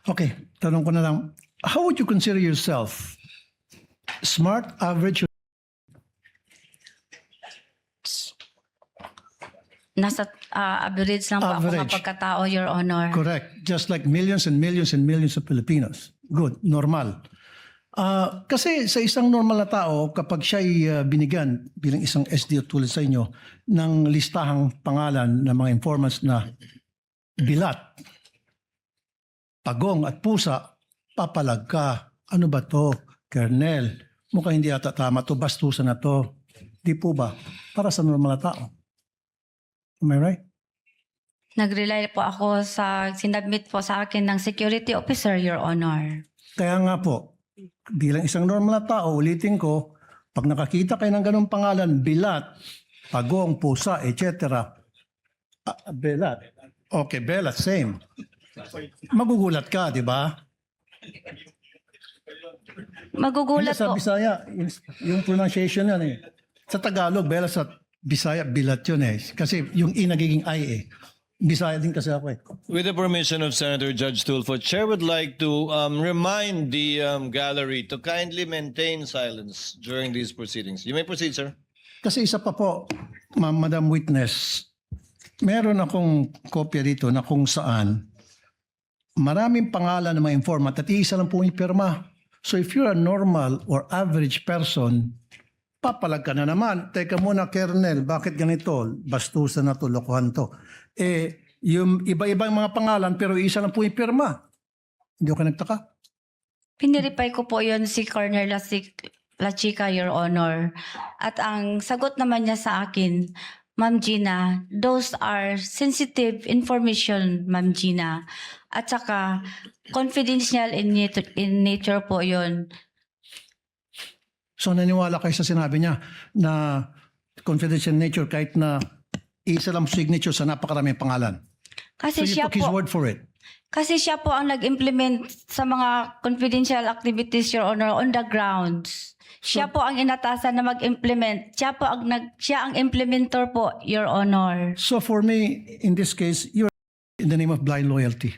Okay, tanong ko na lang. How would you consider yourself? Smart, average, Nasa average lang po ako Average. kapag katao, Your Honor. correct? Just like millions and millions and millions of Filipinos. Good, normal. Kasi sa isang normal na tao, kapag siya'y binigyan bilang isang SDO tulad sa inyo ng listahang pangalan ng mga informants na bilat, pagong at pusa, papalag ka. Ano ba to, Colonel? Mukhang hindi ata tama to, bastusan na to. Di po ba? Para sa normal na tao. Am I right? Nag-rely po ako sa sinabmit po sa akin ng security officer, Your Honor. Kaya nga po, bilang isang normal na tao, ulitin ko, pag nakakita kayo ng ganong pangalan, bilat, pagong, pusa, etc. Belat. Okay, belat, same. Magugulat ka, di ba? Magugulat Hindi, sa po. Bisaya, yung pronunciation yan eh. Sa Tagalog, belat, sa Bisaya, bilat yun eh. Kasi yung I nagiging I eh. Bisaya din kasi ako eh. With the permission of Senator Judge Tulfo, Chair would like to remind the gallery to kindly maintain silence during these proceedings. You may proceed, sir. Kasi isa pa po, Madam Witness, meron akong kopya dito na kung saan maraming pangalan ng mga informant at iisa lang po yung pirma. So if you're a normal or average person, papalag ka na naman. Teka muna, Colonel, bakit ganito? Bastusan na to, lokohan to. Yung iba-ibang mga pangalan pero isa lang po yung pirma. Hindi ko nagtaka. Piniripay ko po yon si Colonel La Chica, Your Honor. At ang sagot naman niya sa akin, Ma'am Gina, those are sensitive information, Ma'am Gina. At saka, confidential in nature po yon. So naniwala kayo sa sinabi niya na confidential nature kahit na isa lang signature sa napakaraming pangalan. So Kasi you siya took his po, word for it. kasi siya po ang nag-implement sa mga confidential activities, Your Honor, on the grounds. Siya po ang inatasan na mag-implement. Siya ang implementor po, Your Honor. So for me, in this case, you're in the name of blind loyalty.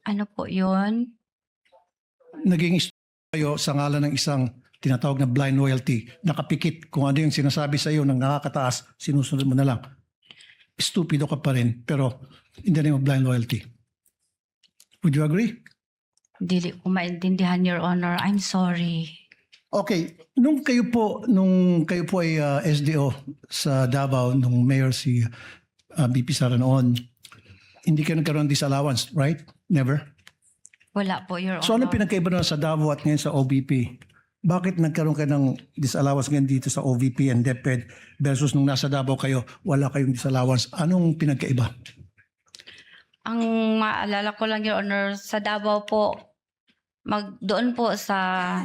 Ano po yun? Naging kayo sa ngalan ng isang tinatawag na blind loyalty. Nakapikit kung ano yung sinasabi sa iyo ng nakakataas, sinusunod mo na lang. Stupido ka pa rin, pero in the name of blind loyalty. Would you agree? Dili ko maintindihan, Your Honor. I'm sorry. Okay, nung kayo po ay SDO sa Davao, nung mayor si BP Sara noon, hindi kayo nagkaroon ng disallowance, right? Never? Wala po, Your So ano Honor. pinagkaiba na sa Davao at ngayon sa OVP? Bakit nagkaroon kayo ng disallowance ngayon dito sa OVP and DepEd versus nung nasa Davao kayo, wala kayong disallowance? Anong pinagkaiba? Ang maalala ko lang, Your Honor, sa Davao po, doon po sa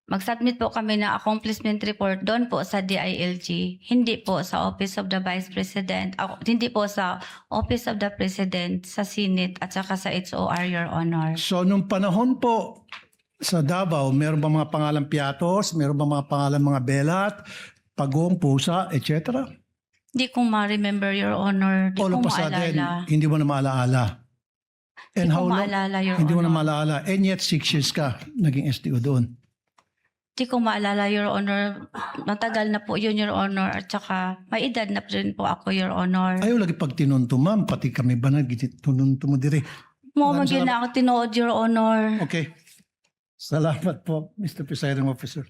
mag-submit po kami ng accomplishment report doon po sa DILG, hindi po sa Office of the Vice President, hindi po sa Office of the President, sa Senate at saka sa HOR, Your Honor. So nung panahon po sa Davao, meron ba mga pangalan Piatos? Meron ba mga pangalan mga Belat, Pagong, Pusa, etc.? Hindi ko ma-remember, Your Honor. Hindi All ko of a sudden, maalala. hindi mo na maalaala. And Hindi how ko long? maalala, Your Hindi mo na Honor. maalaala. And yet 6 years ka naging SDO doon. Hindi ko maalala, Your Honor. Matagal na po yun, Your Honor. At saka, may edad na rin po ako, Your Honor. Ayaw lagi pag tinunto, ma'am. Pati kami ba tinunto mo dire? Mo Maraming maging na ako tinuod, Your Honor. Okay. Salamat po, Mr. Presiding Officer.